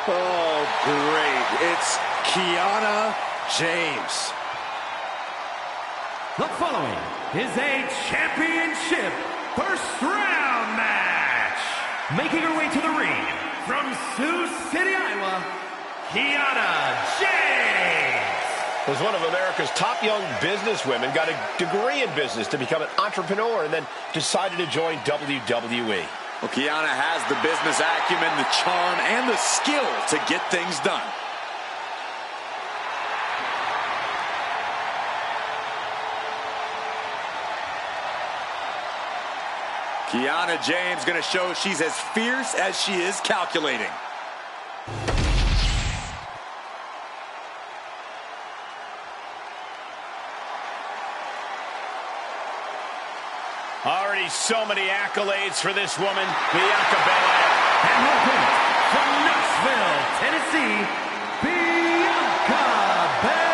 Oh, great. It's Kiana James. The following is a championship first round match. Making her way to the ring from Sioux City, Iowa, Kiana James. Was one of America's top young businesswomen, got a degree in business to become an entrepreneur, and then decided to join WWE. Well, Kiana has the business acumen, the charm, and the skill to get things done. Kiana James going to show she's as fierce as she is calculating. Already so many accolades for this woman, Bianca Belair. And her opponent from Knoxville, Tennessee, Bianca Belair.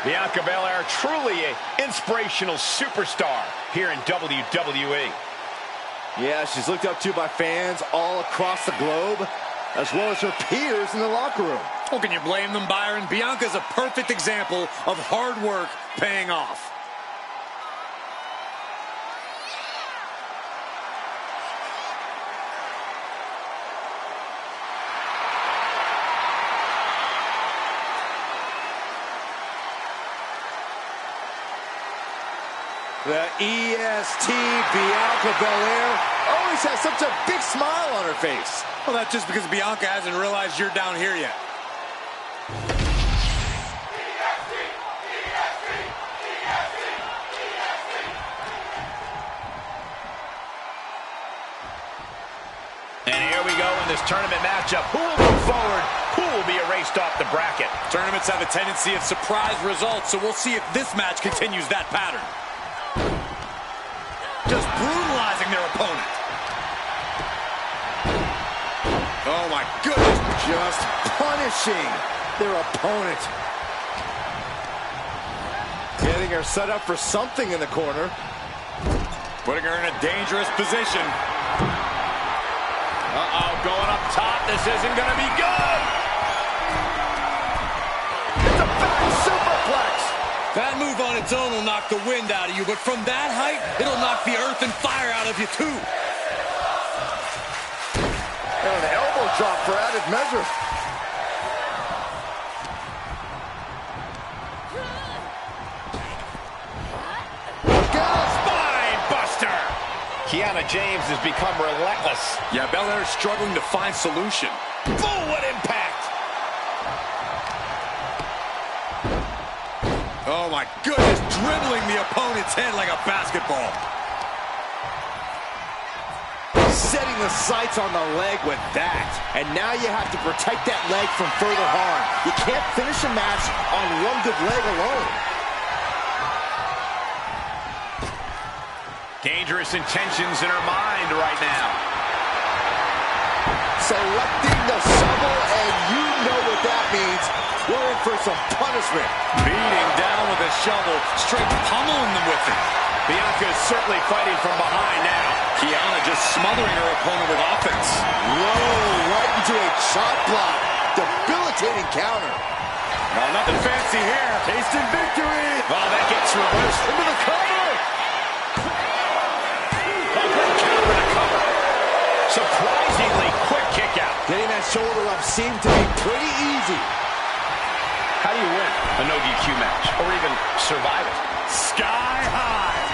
Bianca Belair, truly an inspirational superstar here in WWE. Yeah, she's looked up to by fans all across the globe, as well as her peers in the locker room. Well, can you blame them, Byron? Bianca's a perfect example of hard work paying off. The EST Bianca Belair always has such a big smile on her face. Well, that's just because Bianca hasn't realized you're down here yet. And here we go in this tournament matchup. Who will move forward? Who will be erased off the bracket? Tournaments have a tendency of surprise results, so we'll see if this match continues that pattern. Just brutalizing their opponent. Oh my goodness, just punishing their opponent. Getting her set up for something in the corner. Putting her in a dangerous position. Uh-oh, going up top. This isn't going to be good. It's a back superplex. That move on its own will knock the wind out of you, but from that height, it'll knock the earth and fire out of you, too. And an elbow drop for added measure. Spine buster. Kiana James has become relentless. Yeah, Belair's struggling to find solution. Boom, what impact. Oh my goodness, dribbling the opponent's head like a basketball. Setting the sights on the leg with that. And now you have to protect that leg from further harm. You can't finish a match on one good leg alone. Dangerous intentions in her mind right now. Selecting the shovel, and you know what that means. We're in for some punishment. Beating down with a shovel, straight pummeling them with it. Bianca is certainly fighting from behind now. Kiana just smothering her opponent with offense. Whoa, right into a chop block. Debilitating counter. No, nothing fancy here. Tasting victory. Well, that gets reversed Into the cover. A great counter to cover. Surprisingly quick kick out. Getting that shoulder up seemed to be pretty easy. How do you win a no DQ match or even survive it? Sky high.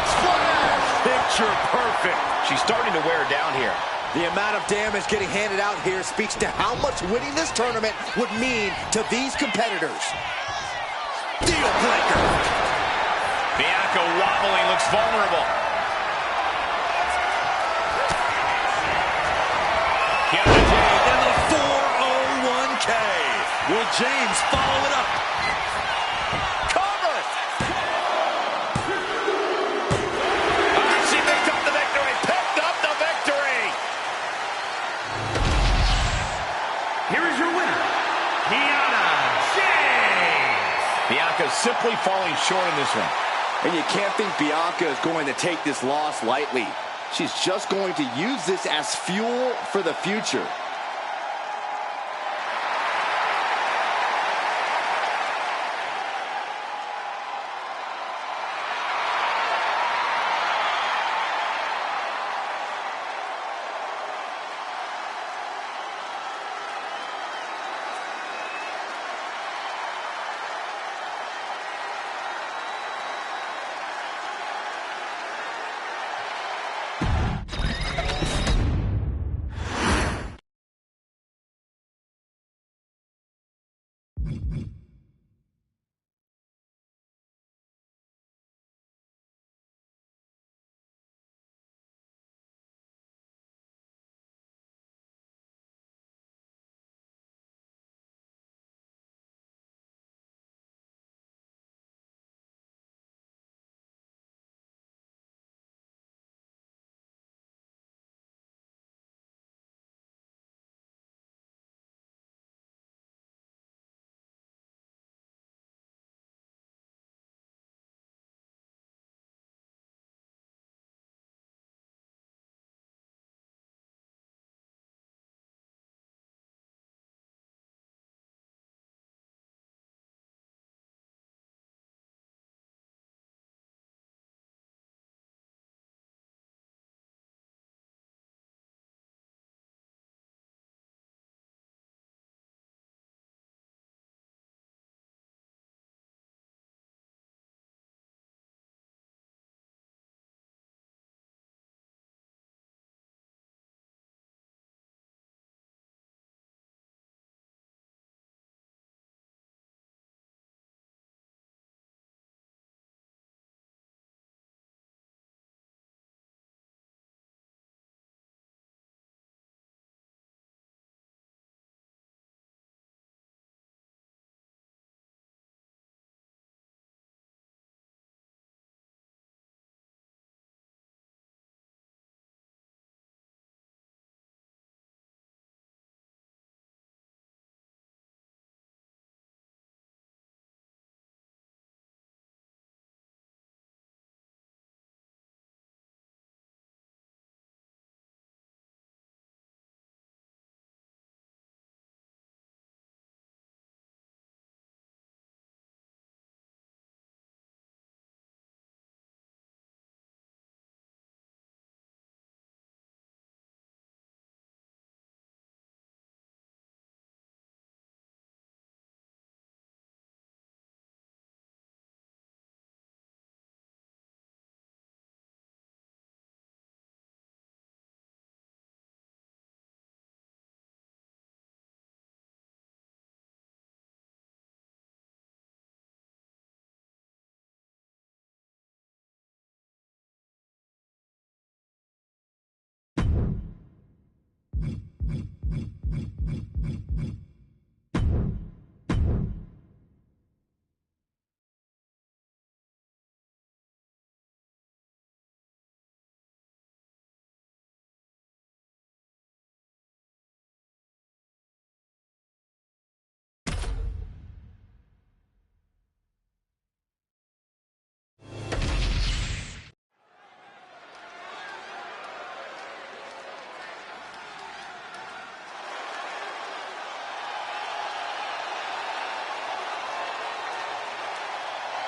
Splash. Picture perfect. She's starting to wear down here. The amount of damage getting handed out here speaks to how much winning this tournament would mean to these competitors. Deal breaker. Bianca wobbling, looks vulnerable. Kiana James And the 401k. Will James follow it up? Cover! She picked up the victory. Picked up the victory. Here is your winner, Kiana James. Bianca's simply falling short in this one. And you can't think Bianca is going to take this loss lightly. She's just going to use this as fuel for the future.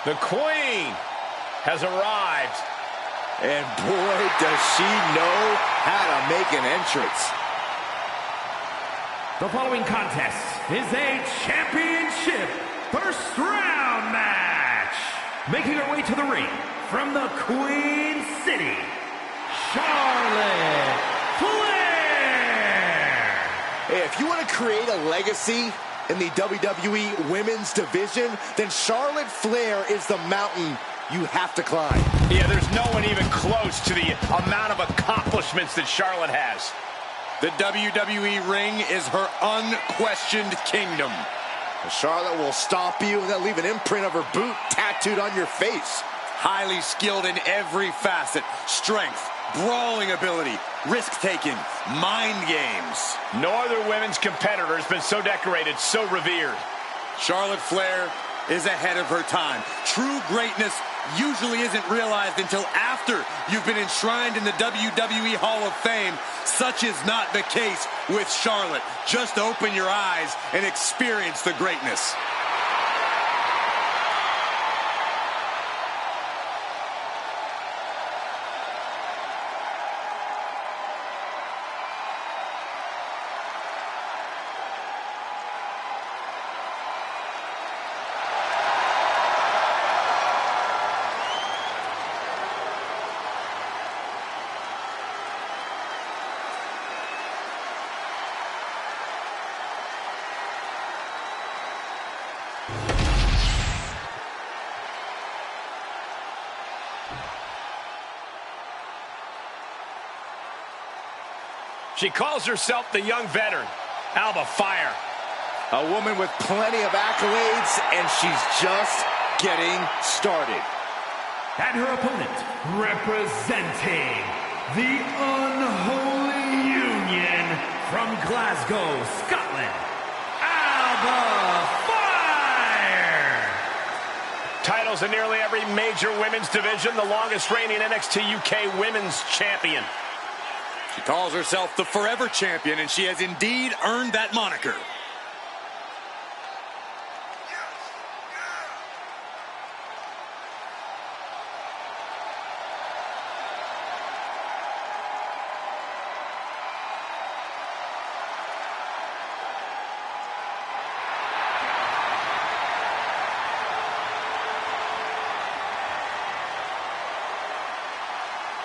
The Queen has arrived. And boy, does she know how to make an entrance. The following contest is a championship first round match. Making her way to the ring from the Queen City, Charlotte Flair. Hey, if you want to create a legacy in the WWE Women's Division, then Charlotte Flair is the mountain you have to climb. Yeah, there's no one even close to the amount of accomplishments that Charlotte has. The WWE ring is her unquestioned kingdom. Charlotte will stomp you and then leave an imprint of her boot tattooed on your face. Highly skilled in every facet. Strength, brawling ability, risk-taking, mind games. No other women's competitor has been so decorated, so revered. Charlotte Flair is ahead of her time. True greatness usually isn't realized until after you've been enshrined in the WWE Hall of Fame. Such is not the case with Charlotte. Just open your eyes and experience the greatness. She calls herself the young veteran. Alba Fire. A woman with plenty of accolades, and she's just getting started. And her opponent, representing the Unholy Union from Glasgow, Scotland, Alba Fire! Titles in nearly every major women's division, the longest reigning NXT UK Women's Champion. She calls herself the Forever Champion, and she has indeed earned that moniker.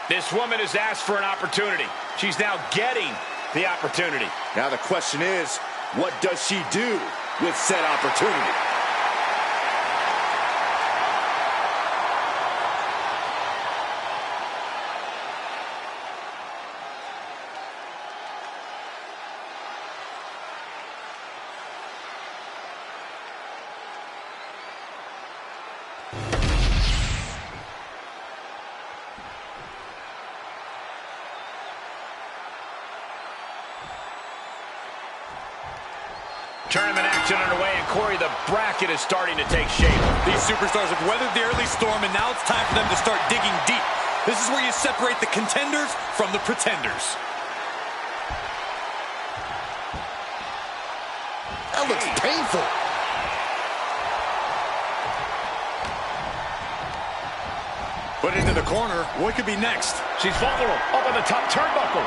This woman has asked for an opportunity. She's now getting the opportunity. Now the question is, what does she do with said opportunity? Tournament action underway, and Corey, the bracket is starting to take shape. These superstars have weathered the early storm, and now it's time for them to start digging deep. This is where you separate the contenders from the pretenders. That looks painful. Put into the corner. What could be next? She's vulnerable. Up on the top turnbuckle.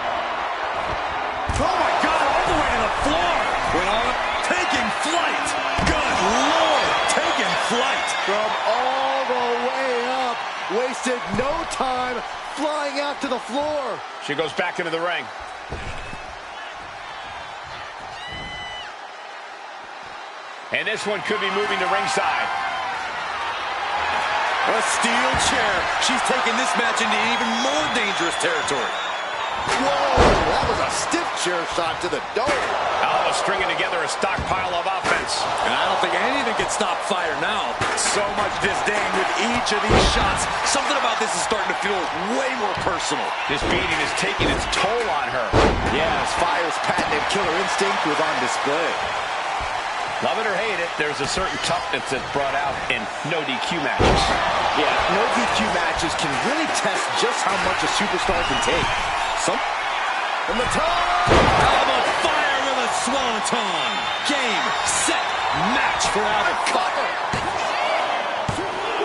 Oh, my God, all the way to the floor. Went on, taking flight. Good Lord, taking flight. From all the way up. Wasted no time flying out to the floor. She goes back into the ring. And this one could be moving to ringside. A steel chair. She's taking this match into even more dangerous territory. Whoa, that was a stiff chair shot to the dome. Alba stringing together a stockpile of offense. And I don't think anything can stop Fire now. So much disdain with each of these shots. Something about this is starting to feel way more personal. This beating is taking its toll on her. Yes, Fire's patented killer instinct was on display. Love it or hate it, there's a certain toughness that's brought out in no DQ matches. Yeah, no DQ matches can really test just how much a superstar can take. From the top, Alba Fire with a swanton. Game, set, match for Alba Fire.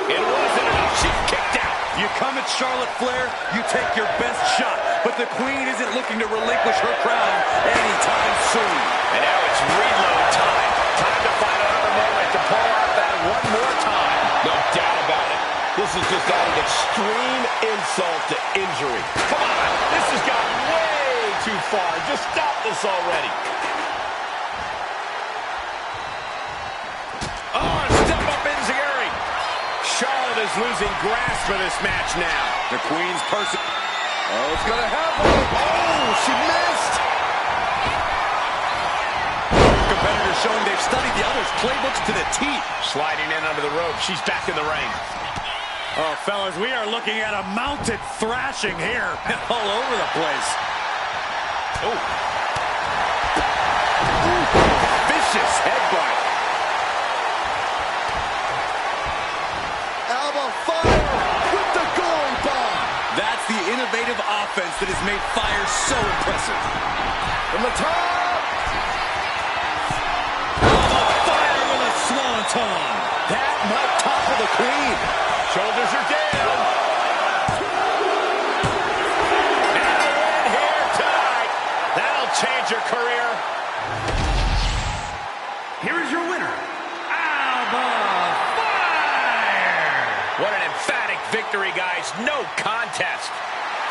It wasn't enough. She's kicked out. You come at Charlotte Flair, you take your best shot. But the Queen isn't looking to relinquish her crown anytime soon. And now it's reload time. Time to find another moment to pull out that one more time. No doubt about it. This is just adding extreme insult to injury. Come on, this has gotten way too far. Just stop this already. Oh, a step up enziguri. Charlotte is losing grasp of this match now. The Queen's person. Oh, it's gonna happen. Oh, she missed. Competitors showing they've studied the others' playbooks to the teeth. Sliding in under the rope. She's back in the ring. Oh, fellas, we are looking at a mounted thrashing here. All over the place. Oh. Ooh, vicious headbutt. Alba Fire offense that has made fire so impressive. From the top. Oh, fire with a swanton. That might topple the queen. Shoulders are down. And a win here tonight. That'll change your career. Here is your winner, Alba Fire! What an emphatic victory, guys. No contest.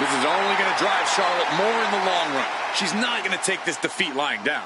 This is only going to drive Charlotte more in the long run. She's not going to take this defeat lying down.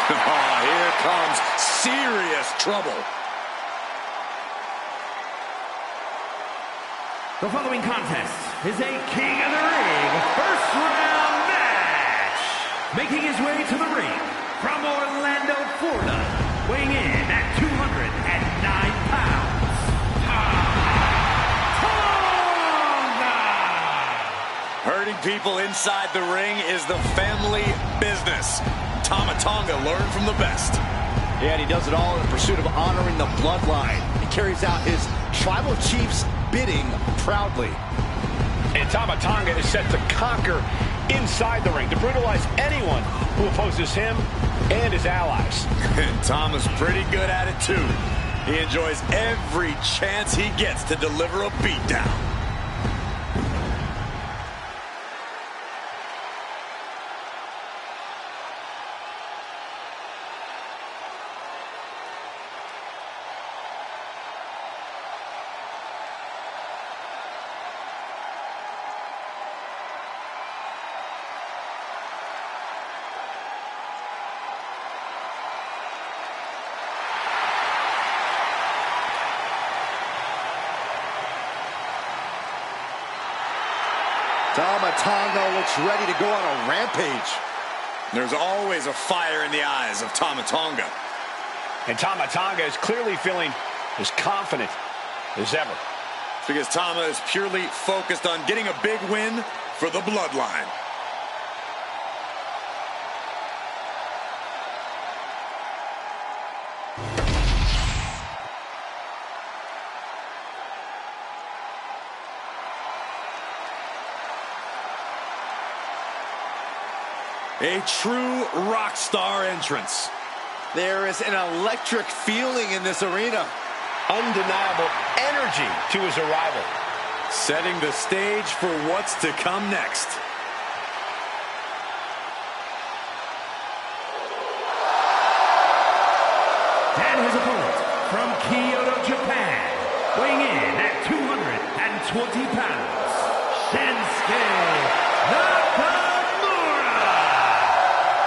Oh, here comes serious trouble. The following contest is a King of the Ring first round match. Making his way to the ring from Orlando, Florida, weighing in at 209 pounds, Tonga! Hurting people inside the ring is the family business. Tama Tonga learned from the best. Yeah, and he does it all in pursuit of honoring the bloodline. He carries out his tribal chief's bidding proudly. And Tama Tonga is set to conquer inside the ring, to brutalize anyone who opposes him and his allies. And Tama's pretty good at it too. He enjoys every chance he gets to deliver a beatdown. Tama Tonga looks ready to go on a rampage. There's always a fire in the eyes of Tama Tonga. And Tama Tonga is clearly feeling as confident as ever. It's because Tama is purely focused on getting a big win for the bloodline. A true rock star entrance. There is an electric feeling in this arena. Undeniable energy to his arrival. Setting the stage for what's to come next. And his opponent from Kyoto, Japan, weighing in at 220 pounds, Shinsuke Nakamura.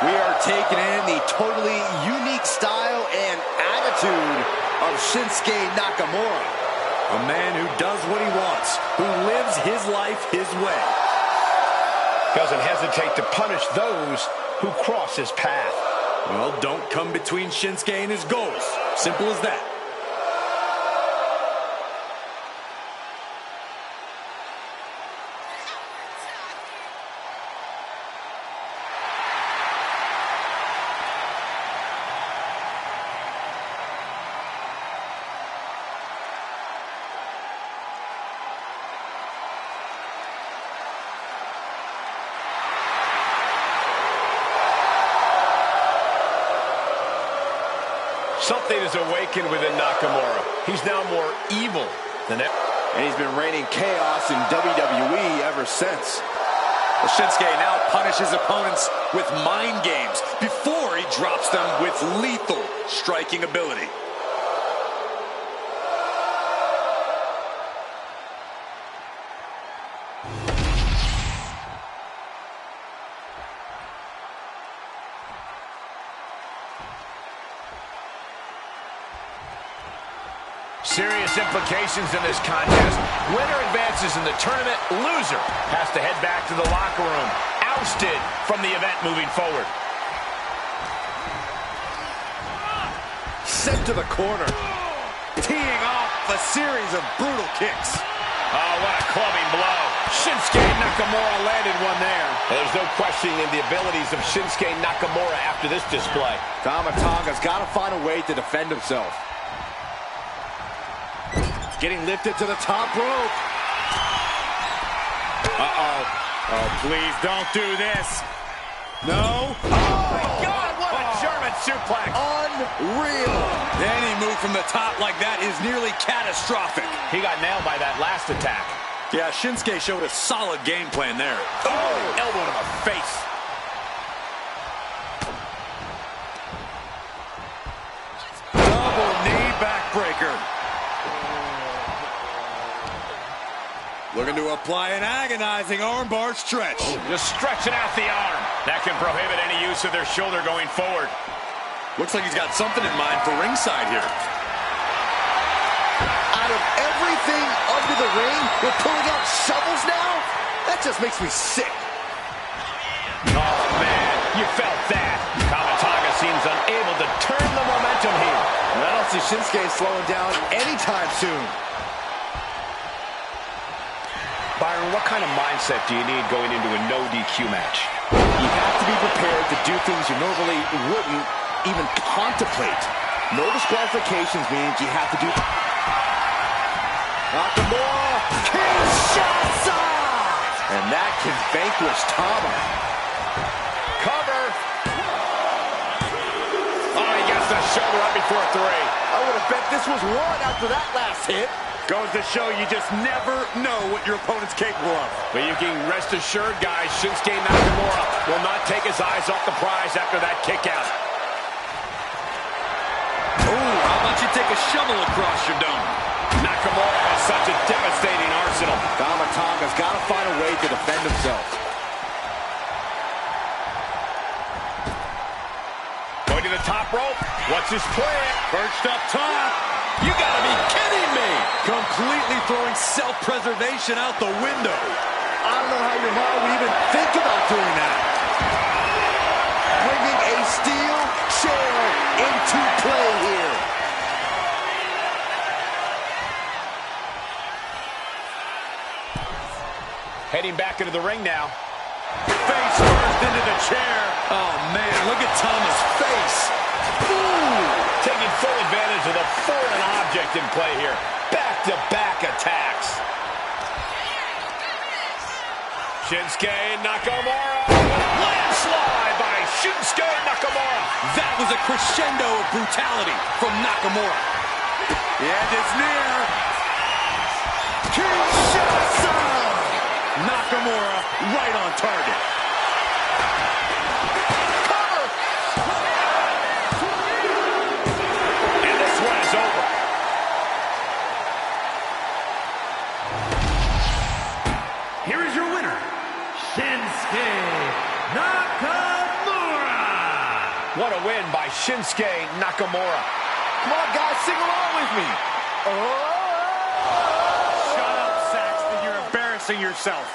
We are taking in the totally unique style and attitude of Shinsuke Nakamura. A man who does what he wants, who lives his life his way. Doesn't hesitate to punish those who cross his path. Well, don't come between Shinsuke and his goals. Simple as that. Something has awakened within Nakamura. He's now more evil than ever. And he's been reigning chaos in WWE ever since. Well, Shinsuke now punishes opponents with mind games before he drops them with lethal striking ability. Serious implications in this contest. Winner advances in the tournament. Loser has to head back to the locker room, ousted from the event moving forward. Sent to the corner. Teeing off a series of brutal kicks. Oh, what a clubbing blow. Shinsuke Nakamura landed one there. There's no questioning the abilities of Shinsuke Nakamura after this display. Tama Tonga's got to find a way to defend himself. Getting lifted to the top rope. Uh-oh. Oh, please don't do this. No. Oh, my God, what a German suplex. Unreal. Any move from the top like that is nearly catastrophic. He got nailed by that last attack. Yeah, Shinsuke showed a solid game plan there. Oh, elbow to the face. Double knee backbreaker. Looking to apply an agonizing armbar stretch. Just stretching out the arm. That can prohibit any use of their shoulder going forward. Looks like he's got something in mind for ringside here. Out of everything under the ring, we're pulling out shovels now? That just makes me sick. Oh, man, you felt that. Kamataga seems unable to turn the momentum here. And I don't see Shinsuke slowing down anytime soon. Byron, what kind of mindset do you need going into a no DQ match? You have to be prepared to do things you normally wouldn't even contemplate. No disqualifications means you have to do... Nakamura, Kinshasa! And that can vanquish Tama. Cover. Oh, he gets the shoulder up before 3. I would have bet this was 1 after that last hit. Goes to show you just never know what your opponent's capable of. But you can rest assured, guys, Shinsuke Nakamura will not take his eyes off the prize after that kick out. Ooh, how about you take a shovel across your dome? Nakamura has such a devastating arsenal. Tamataga's got to find a way to defend himself. Going to the top rope. What's his plan? Perched up top. You gotta be kidding me! Completely throwing self-preservation out the window. I don't know how your mind would even think about doing that. Bringing a steel chair into play here. Heading back into the ring now. Face first into the chair. Oh, man, look at Tama's face. Ooh, taking full advantage of the foreign object in play here. Back-to-back attacks. Shinsuke Nakamura. Landslide by Shinsuke Nakamura. That was a crescendo of brutality from Nakamura. The end is near. Kinshasa! Nakamura right on target. Over. Here is your winner, Shinsuke Nakamura. What a win by Shinsuke Nakamura. Come on, guys, sing along with me. Shut up, Saxton. You're embarrassing yourself.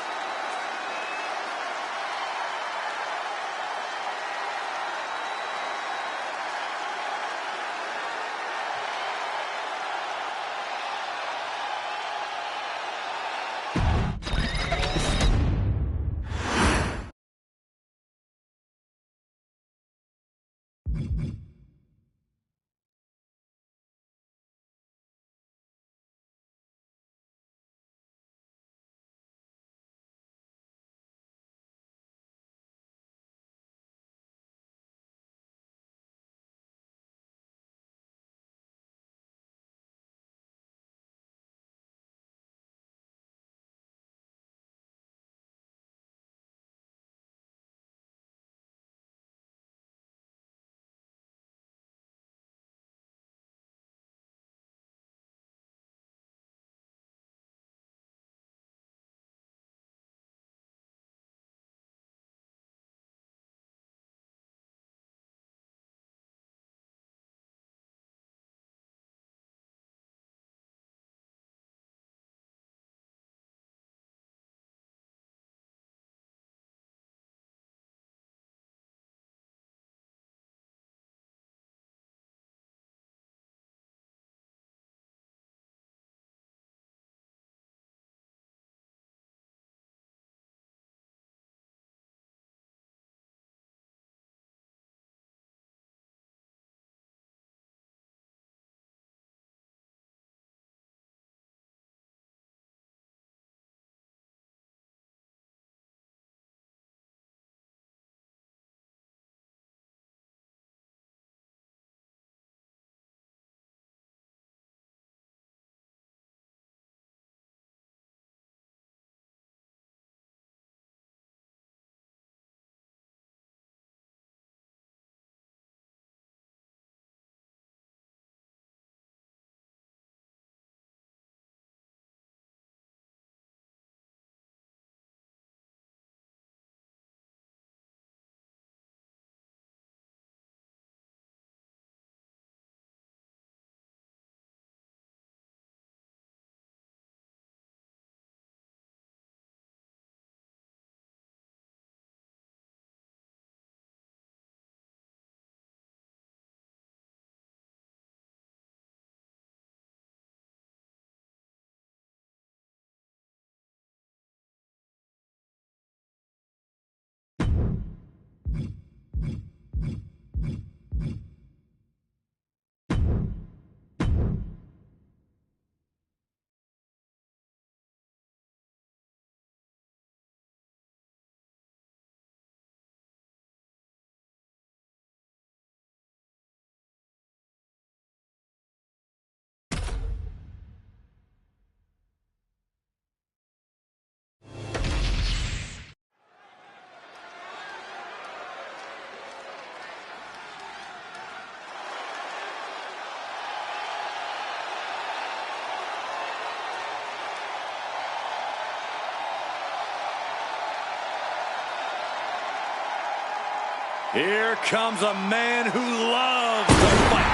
Here comes a man who loves to fight.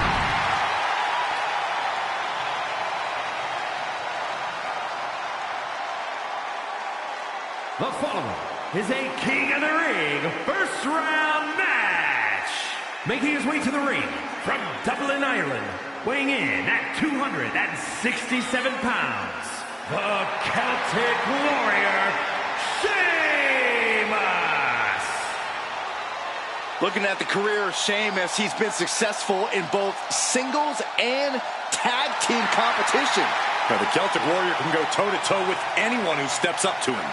The following is a King of the Ring first round match. Making his way to the ring from Dublin, Ireland, weighing in at 267 pounds, the Celtic Warrior, Sheamus. Looking at the career of Sheamus, he's been successful in both singles and tag team competition. Now, the Celtic Warrior can go toe-to-toe with anyone who steps up to him.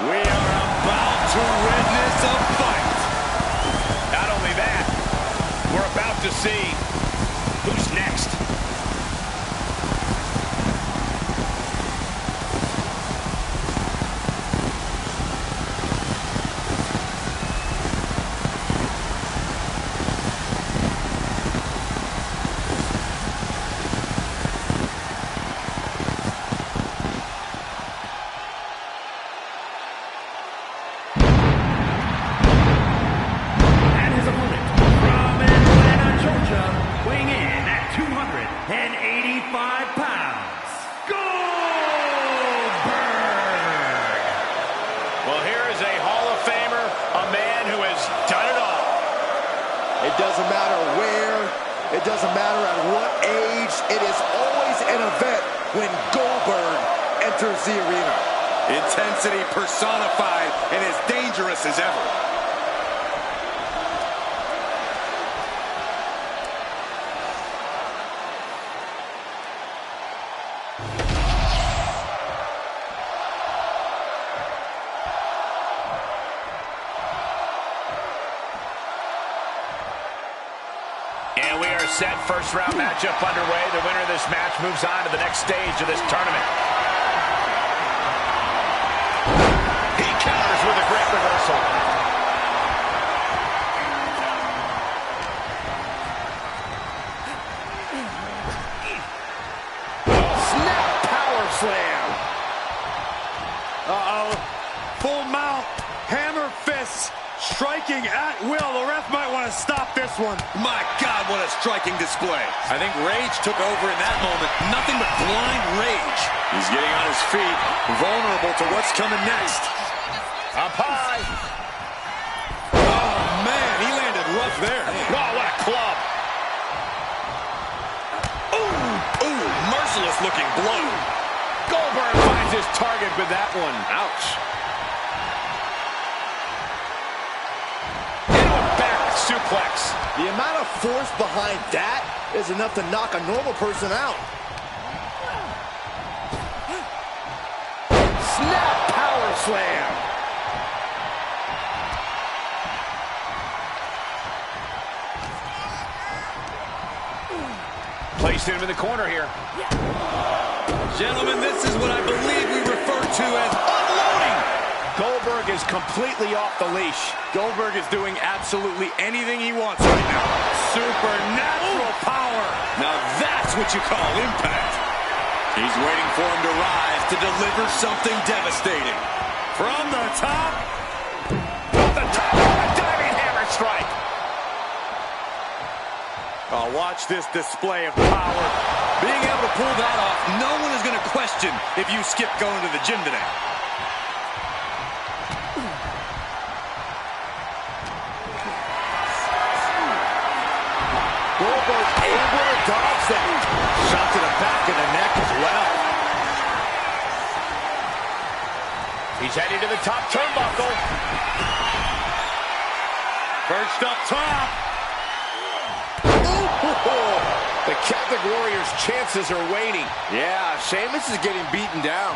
We are about to witness a fight. Not only that, we're about to see who's next. It doesn't matter where, it doesn't matter at what age, it is always an event when Goldberg enters the arena. Intensity personified and as dangerous as ever. And we are set. First round matchup underway. The winner of this match moves on to the next stage of this tournament. He counters with a great reversal. Snap power slam. Uh-oh. Full mount. Hammer fists. Striking at will. The ref might want to stop this one. My God, what a striking display. I think rage took over in that moment. Nothing but blind rage. He's getting on his feet, vulnerable to what's coming next. Up high. Oh, man, he landed rough there. Oh, what a club. Ooh, merciless looking blow. Goldberg finds his target with that one. Ouch. Suplex. The amount of force behind that is enough to knock a normal person out. Snap power slam. Placed him in the corner here. Gentlemen, this is what I believe we refer to as unloading. Goldberg is completely off the leash. Goldberg is doing absolutely anything he wants right now. Supernatural power. Now that's what you call impact. He's waiting for him to rise to deliver something devastating. From the top. Off the top, a diving hammer strike. Oh, watch this display of power. Being able to pull that off, no one is going to question if you skip going to the gym today. Goldberg able to dodge that. Shot to the back of the neck as well. He's heading to the top turnbuckle. Perched up top. Ooh, the Celtic Warriors' chances are waning. Yeah, Sheamus is getting beaten down.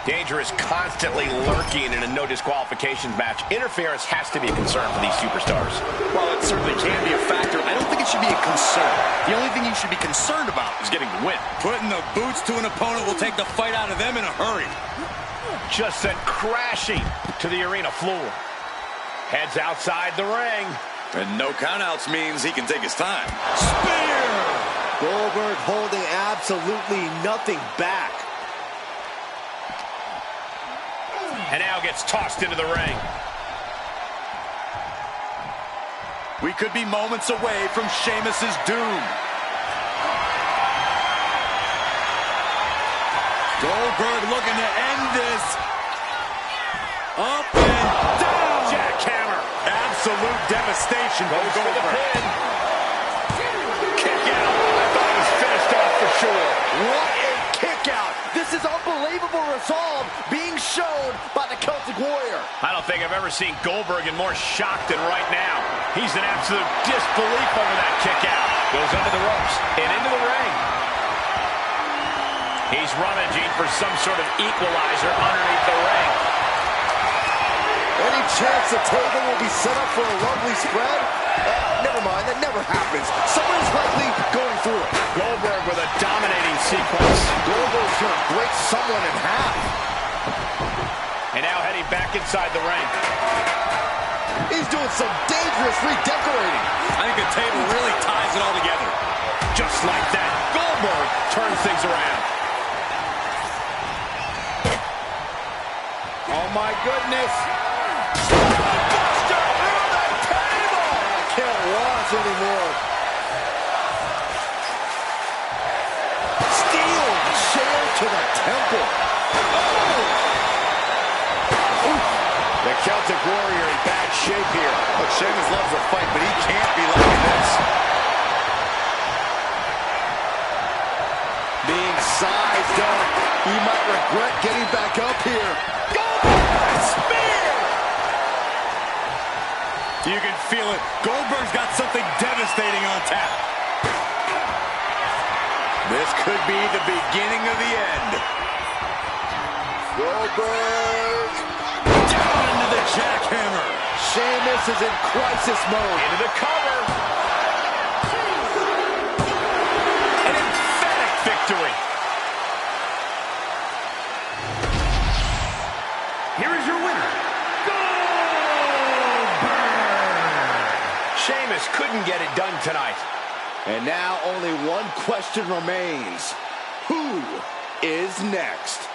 Danger is constantly lurking in a no disqualifications match. Interference has to be a concern for these superstars. While it certainly can be a factor, I don't think it should be a concern. The only thing you should be concerned about is getting the win. Putting the boots to an opponent will take the fight out of them in a hurry. Just sent crashing to the arena floor. Heads outside the ring. And no countouts means he can take his time. Spear! Goldberg holding absolutely nothing back. And now gets tossed into the ring. We could be moments away from Sheamus's doom. Goldberg looking to end this. Up and down. Jackhammer. Absolute devastation. Goes for the pin. Kick out. I thought it was finished off for sure. What a kick out. This is unbelievable resolve being shown by the Celtic Warrior. I don't think I've ever seen Goldberg in more shock than right now. He's in absolute disbelief over that kick out. Goes under the ropes and into the ring. He's rummaging for some sort of equalizer underneath the ring. Any chance the table will be set up for a lovely spread? Never mind, that never happens. Someone's likely going through it. Goldberg with a dominating sequence. Goldberg's going to break someone in half. And now heading back inside the ring. He's doing some dangerous redecorating. I think the table really ties it all together. Just like that, Goldberg turns things around. Oh my goodness. Buster through the table. I can't watch anymore. Steel chair to the temple. Oh! The Celtic Warrior in bad shape here. Look, Sheamus loves a fight, but he can't be liking this. Being sized up. He might regret getting back up here. Goldberg! Spear! You can feel it. Goldberg's got something devastating on tap. This could be the beginning of the end. Goldberg! Down into the jackhammer. Sheamus is in crisis mode. Into the cover. An emphatic victory. Here is your winner, Goldberg! Sheamus couldn't get it done tonight. And now only one question remains. Who is next?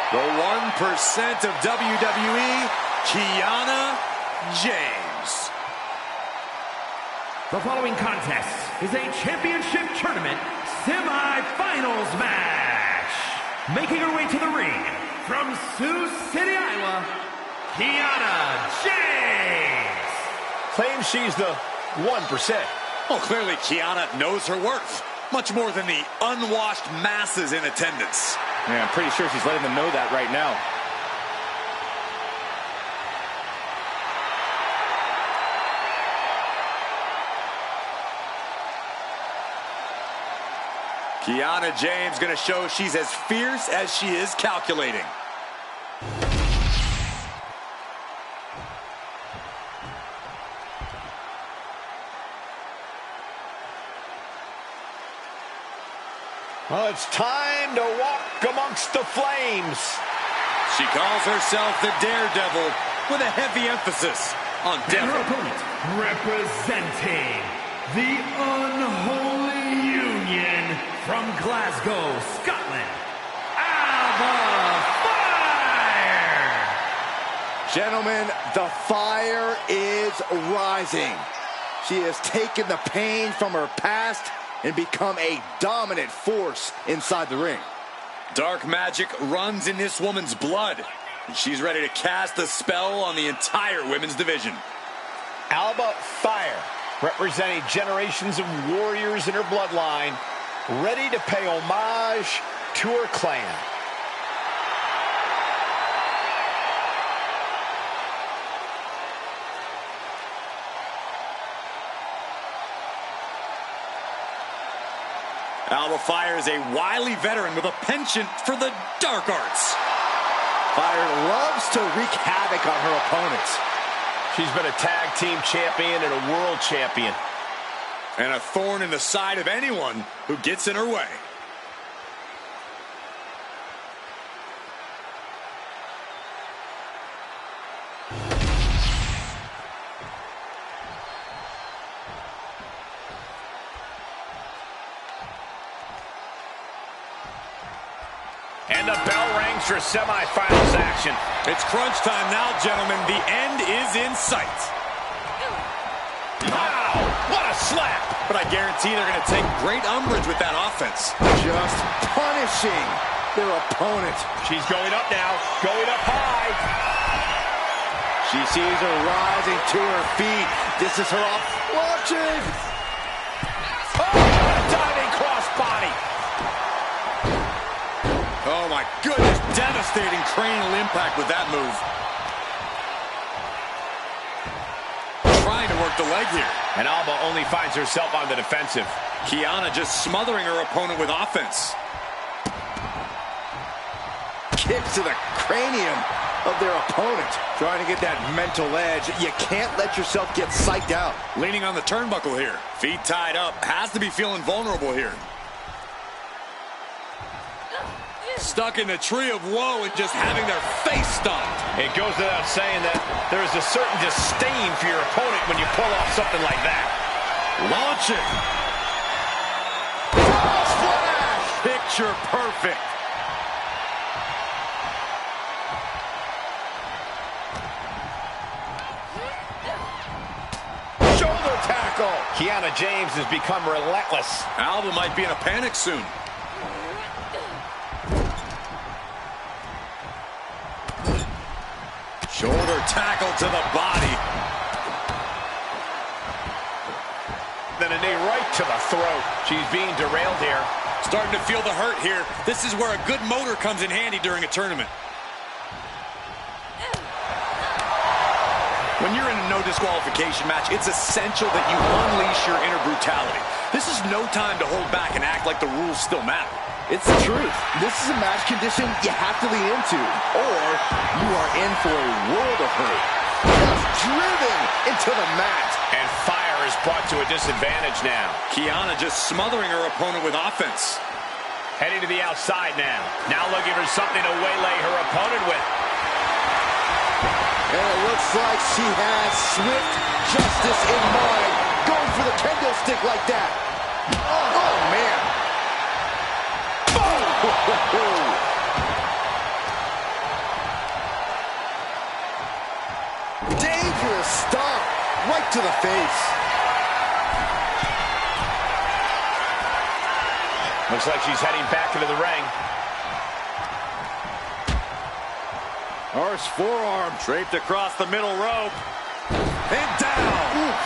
The 1% of WWE, Kiana James. The following contest is a championship tournament semi-finals match. Making her way to the ring from Sioux City, Iowa, Kiana James. Claims she's the 1%. Well, clearly Kiana knows her worth. Much more than the unwashed masses in attendance. Yeah, I'm pretty sure she's letting them know that right now. Kiana James going to show she's as fierce as she is calculating. Well, it's time to walk amongst the flames. She calls herself the Daredevil with a heavy emphasis on devil. Her opponent, representing the Unholy Union from Glasgow, Scotland, Alba Fire! Gentlemen, the fire is rising. She has taken the pain from her past and become a dominant force inside the ring. Dark magic runs in this woman's blood, and she's ready to cast a spell on the entire women's division. Alba Fire, representing generations of warriors in her bloodline, ready to pay homage to her clan. Alba Fire is a wily veteran with a penchant for the dark arts. Fire loves to wreak havoc on her opponents. She's been a tag team champion and a world champion. And a thorn in the side of anyone who gets in her way. And the bell rings for semifinals action. It's crunch time now, gentlemen. The end is in sight. Wow, what a slap! But I guarantee they're going to take great umbrage with that offense. Just punishing their opponent. She's going up now, going up high. She sees her rising to her feet. This is her off. Watching. Oh, what a diving crossbody. Oh, my goodness. Devastating cranial impact with that move. Trying to work the leg here. And Alba only finds herself on the defensive. Kiana just smothering her opponent with offense. Kicks to the cranium of their opponent. Trying to get that mental edge. You can't let yourself get psyched out. Leaning on the turnbuckle here. Feet tied up. Has to be feeling vulnerable here. Stuck in the tree of woe and just having their face stomped. It goes without saying that there is a certain disdain for your opponent when you pull off something like that. Launching. Splash! Picture perfect. Shoulder tackle. Kiana James has become relentless. Alba might be in a panic soon. Shoulder tackle to the body. Then a knee right to the throat. She's being derailed here. Starting to feel the hurt here. This is where a good motor comes in handy during a tournament. When you're in a no disqualification match, it's essential that you unleash your inner brutality. This is no time to hold back and act like the rules still matter. It's the truth. This is a match condition you have to lean into, or you are in for a world of hurt. Just driven into the mat. And Fire is brought to a disadvantage now. Kiana just smothering her opponent with offense. Heading to the outside now. Now looking for something to waylay her opponent with. And it looks like she has swift justice in mind. Going for the kendo stick like that. Oh man. to the face. Looks like she's heading back into the ring. Arse forearm draped across the middle rope. And down. Oof.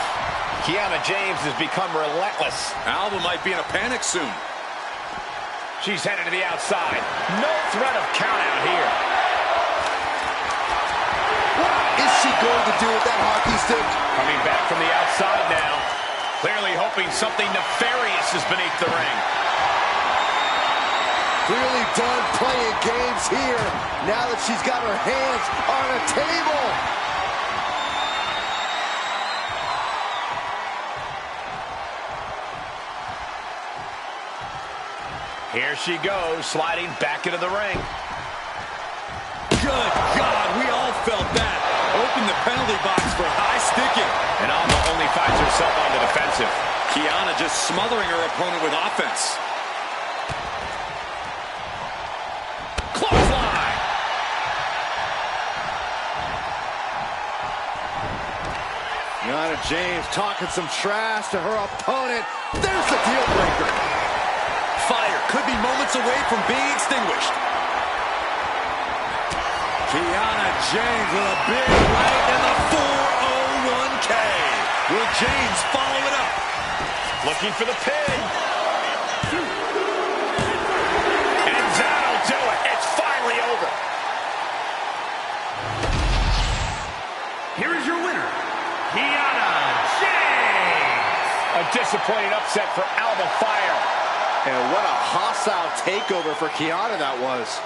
Kiana James has become relentless. Alba might be in a panic soon. She's headed to the outside. No threat of count out here. What is she going to do with that hockey stick? Coming back from the outside now. Clearly hoping something nefarious is beneath the ring. Clearly done playing games here now that she's got her hands on a table. Here she goes, sliding back into the ring. Good God, we all felt that. Open the penalty box for high sticking. And Alba only finds herself on the defensive. Kiana just smothering her opponent with offense. Clothesline! Kiana James talking some trash to her opponent. There's the deal breaker. Fire could be moments away from being extinguished. Kiana James with a big right in the 401k. Will James follow it up? Looking for the pin. And that'll do it. It's finally over. Here is your winner, Kiana James. A disappointing upset for Alba Fire. And what a hostile takeover for Kiana that was.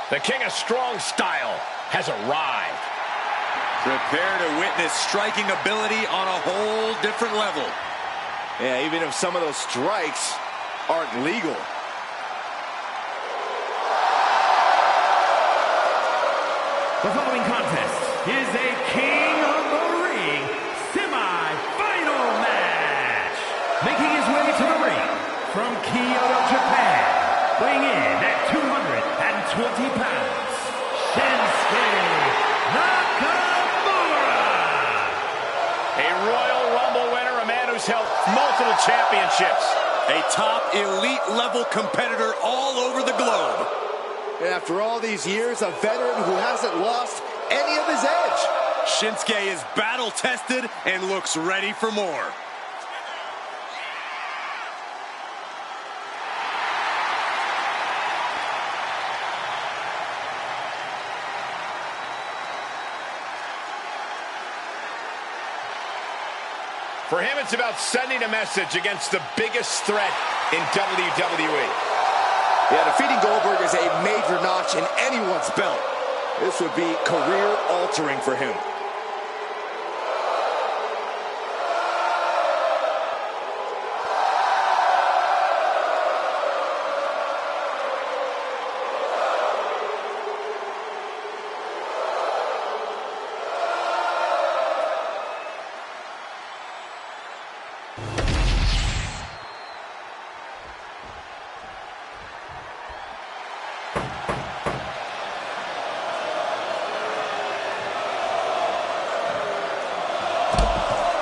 The King of Strong Style has arrived. Prepare to witness striking ability on a whole different level. Yeah, even if some of those strikes aren't legal. The following contest is a King of the Ring semi-final match. Making his way to the ring from Kyoto, Japan, weighing in at 220 pounds, Shinsuke Nakamura. A Royal Rumble winner, a man who's held multiple championships. A top elite level competitor all over the globe. And after all these years, a veteran who hasn't lost any of his edge. Shinsuke is battle tested and looks ready for more. For him, it's about sending a message against the biggest threat in WWE. Yeah, defeating Goldberg is a major notch in anyone's belt. This would be career-altering for him.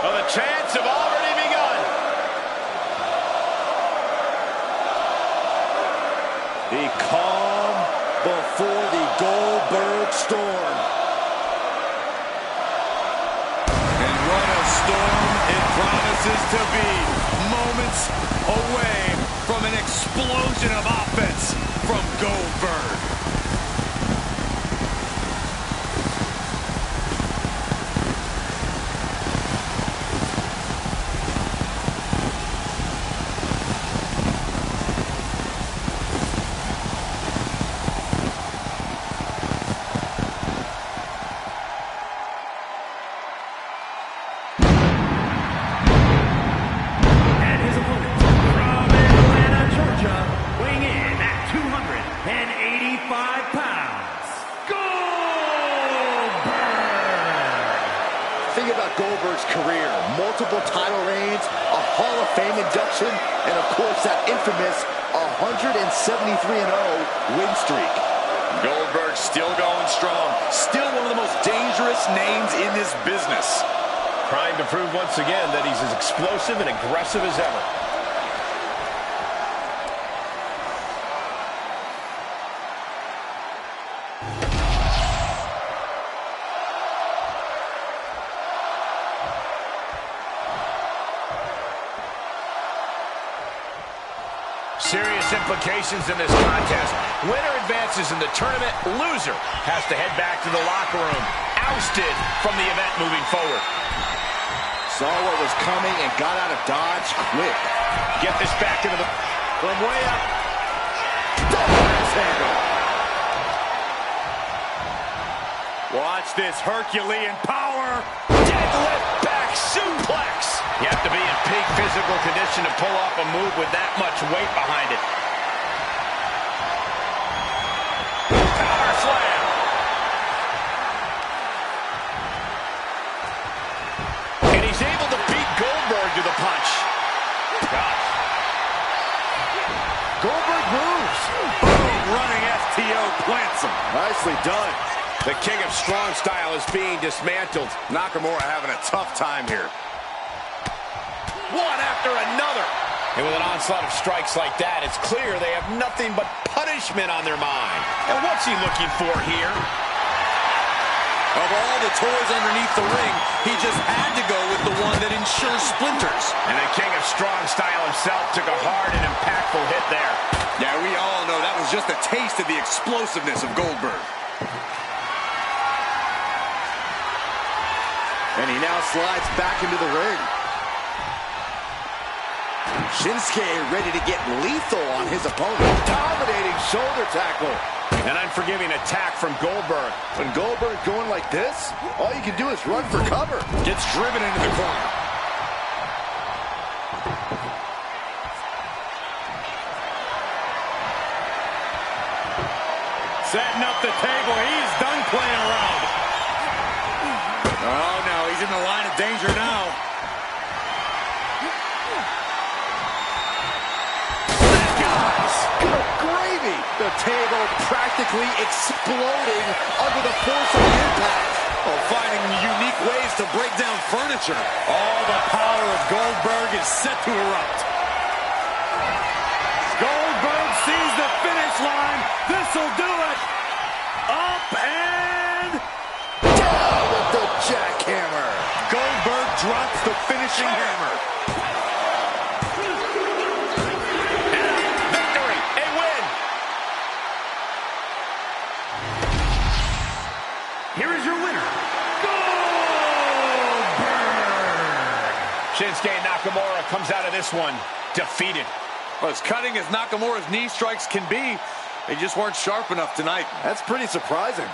Well, the chants have already begun. The calm before the Goldberg storm. And what a storm it promises to be. Moments away from an explosion of offense from Goldberg. Think about Goldberg's career, multiple title reigns, a Hall of Fame induction, and of course that infamous 173-0 win streak. Goldberg still going strong. Still one of the most dangerous names in this business. Trying to prove once again that he's as explosive and aggressive as ever. Serious implications in this contest. Winner advances in the tournament. Loser has to head back to the locker room. Ousted from the event moving forward. Saw what was coming and got out of dodge quick. Get this back into the... From way up. Watch this Herculean power. Deadlift back suplex. You have to be in peak physical condition to pull off a move with that much weight behind it. Power slam. And he's able to beat Goldberg to the punch. Gosh. Goldberg moves. Boom, running STO plants him. Nicely done. The King of Strong Style is being dismantled. Nakamura having a tough time here. One after another. And with an onslaught of strikes like that, it's clear they have nothing but punishment on their mind. And what's he looking for here? Of all the toys underneath the ring, he just had to go with the one that ensures splinters. And the King of Strong Style himself took a hard and impactful hit there. Yeah, we all know that was just a taste of the explosiveness of Goldberg. And he now slides back into the ring. Shinsuke ready to get lethal on his opponent. Dominating shoulder tackle. An unforgiving attack from Goldberg. When Goldberg's going like this, all you can do is run for cover. Gets driven into the corner. Setting up the table. He's done playing around. Oh, no, he's in the line of danger now. Good gravy. The table practically exploding under the force of the impact. Oh, finding unique ways to break down furniture. All the power of Goldberg is set to erupt. Goldberg sees the finish line. This'll do it. Up and down with the jackhammer. Goldberg drops the finishing hammer. Victory, a win. Here is your winner, Goldberg! Shinsuke Nakamura comes out of this one defeated. Well, as cutting as Nakamura's knee strikes can be, they just weren't sharp enough tonight. That's pretty surprising.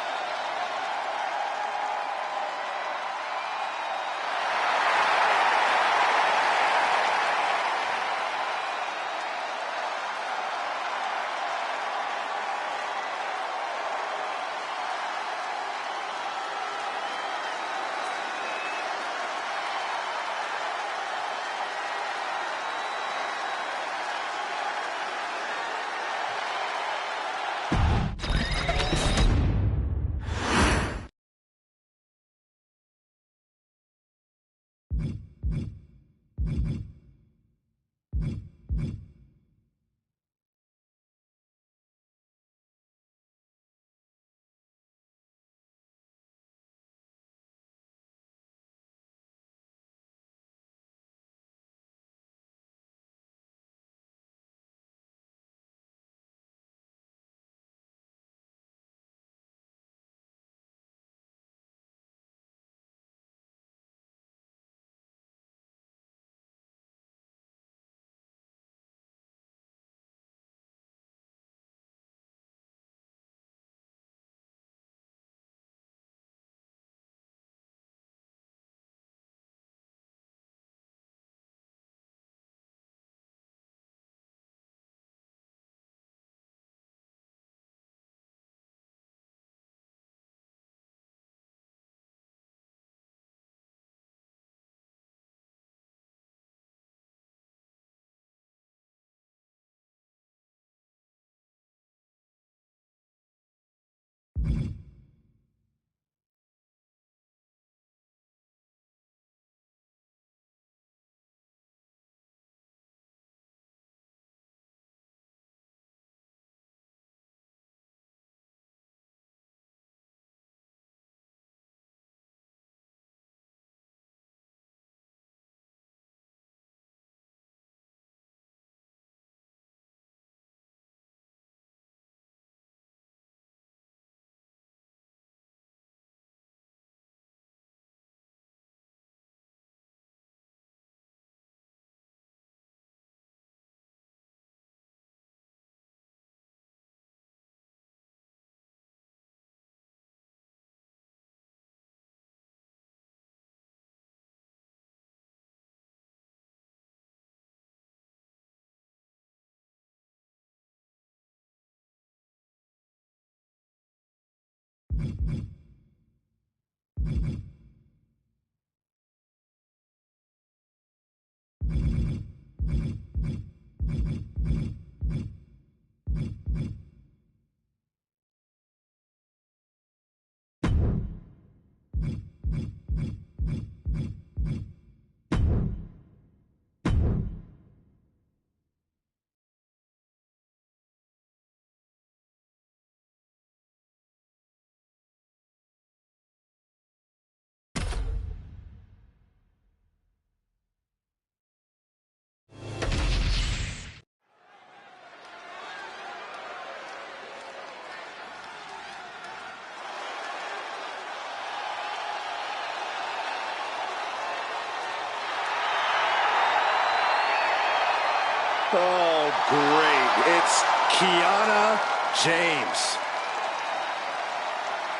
Oh, great. It's Kiana James.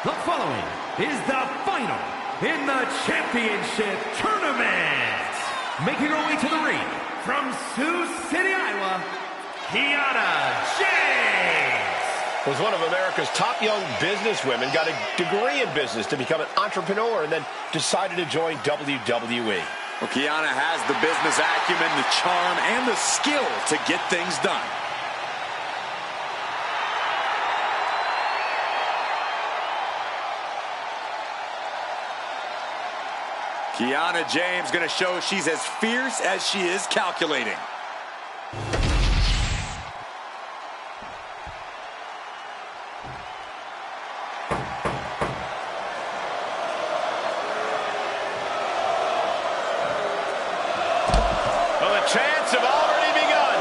The following is the final in the championship tournament. Making her way to the ring from Sioux City, Iowa, Kiana James. Was one of America's top young businesswomen, got a degree in business to become an entrepreneur, and then decided to join WWE. Well, Kiana has the business acumen, the charm, and the skill to get things done. Kiana James going to show she's as fierce as she is calculating. Well, the chants have already begun.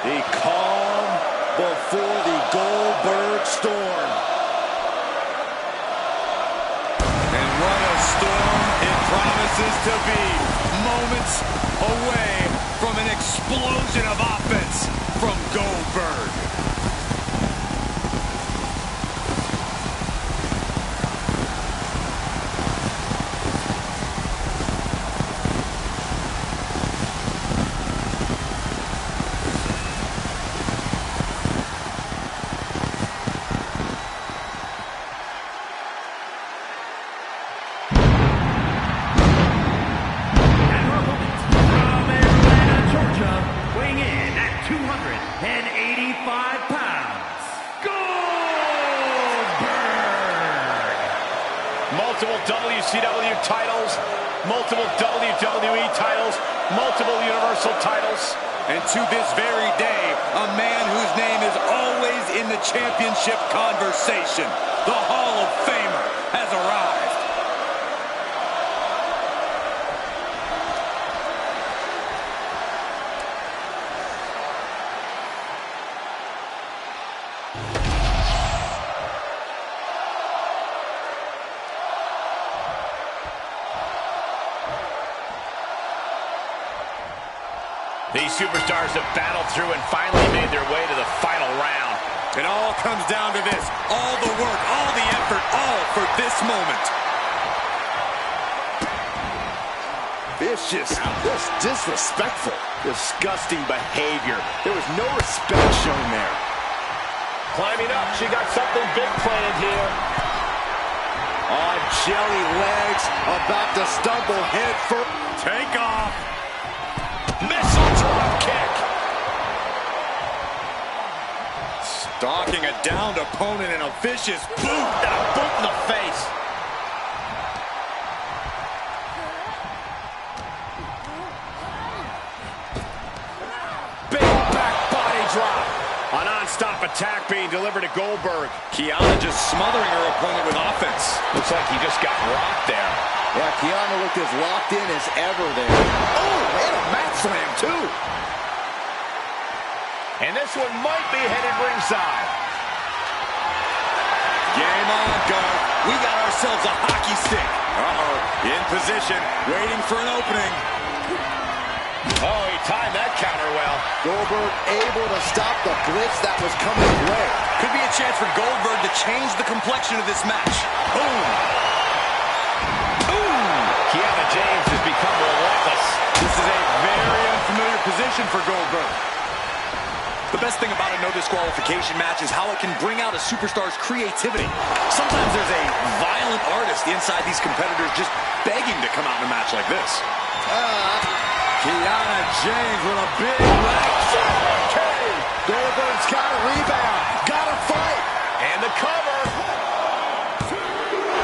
The calm before the Goldberg storm. And what a storm it promises to be. Moments away from an explosion of offense from Goldberg. Weighing in at 285 pounds, Goldberg! Multiple WCW titles, multiple WWE titles, multiple Universal titles. And to this very day, a man whose name is always in the championship conversation. The Hall of Famer has arrived. These superstars have battled through and finally made their way to the final round. It all comes down to this. All the work, all the effort, all for this moment. Vicious, just disrespectful. Disgusting behavior. There was no respect shown there. Climbing up, she got something big planned here. On jelly legs, about to stumble head first. Take off. Missile drop kick. Stalking a downed opponent in a vicious boot. And a boot in the face. Big back body drop. A non-stop attack being delivered to Goldberg. Kiana just smothering her opponent with offense. Looks like he just got rocked there. Yeah, Kiana looked as locked in as ever there. Oh, and a mat slam, too. And this one might be headed ringside. Game on, go. We got ourselves a hockey stick. Uh-oh, in position, waiting for an opening. Oh, he timed that counter well. Goldberg able to stop the blitz that was coming his way. Could be a chance for Goldberg to change the complexion of this match. Boom. Kiana James has become relentless. This is a very unfamiliar position for Goldberg. The best thing about a no disqualification match is how it can bring out a superstar's creativity. Sometimes there's a violent artist inside these competitors just begging to come out in a match like this. Kiana James with a big leg shot. Goldberg's got a rebound. Got to fight. And the cover.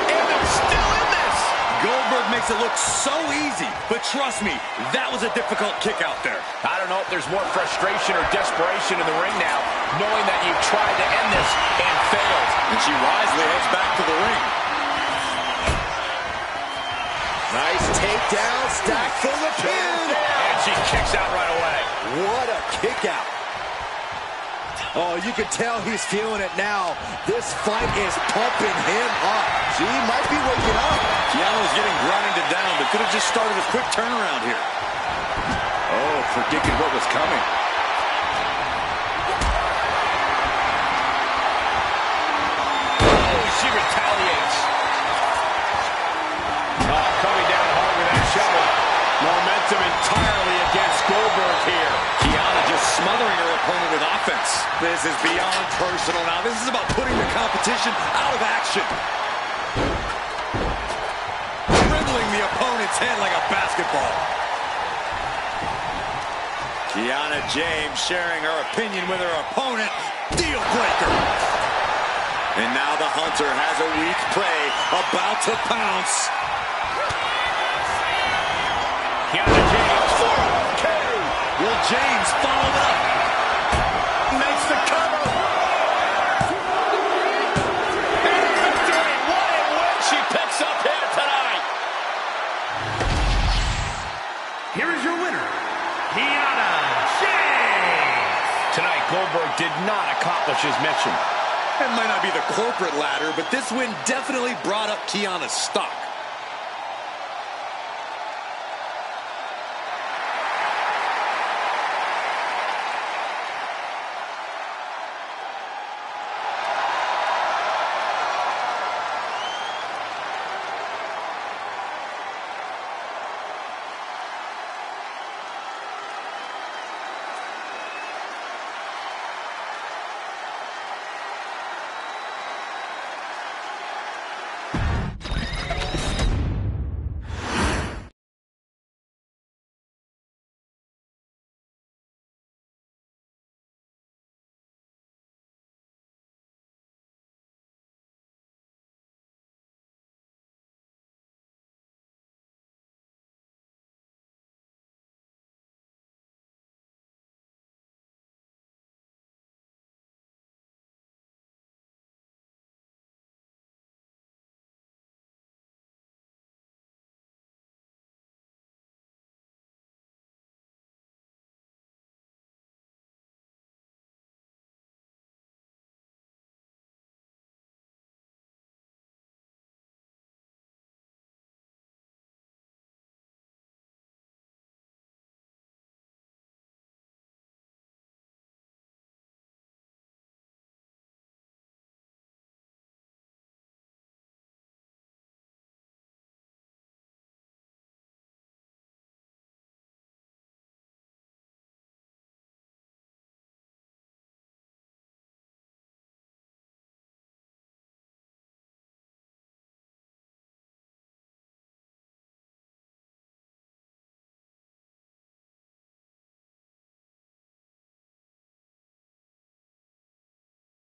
And they're still in this. Goldberg makes it look so easy, but trust me, that was a difficult kick out there. I don't know if there's more frustration or desperation in the ring now, knowing that you've tried to end this and failed. And she wisely heads back to the ring. Nice takedown, stacked for the pin. And she kicks out right away. What a kick out. Oh, you can tell he's feeling it now. This fight is pumping him up. She might be waking up. Kiana was getting grinded down, but could have just started a quick turnaround here. Oh, predicted what was coming. Oh, she retaliates. Oh, coming down hard with that shovel. Momentum entirely against Goldberg here. Kiana just smothering her opponent with offense. This is beyond personal now. This is about putting the competition out of action. Dribbling the opponent's head like a basketball. Kiana James sharing her opinion with her opponent. Deal breaker. And now the Hunter has a weak prey about to pounce. Kiana James for a two. Will James follow it up? Makes the cover. And victory. What a win she picks up here tonight. Here is your winner, Kiana James. Tonight, Goldberg did not accomplish his mission. It might not be the corporate ladder, but this win definitely brought up Kiana's stock.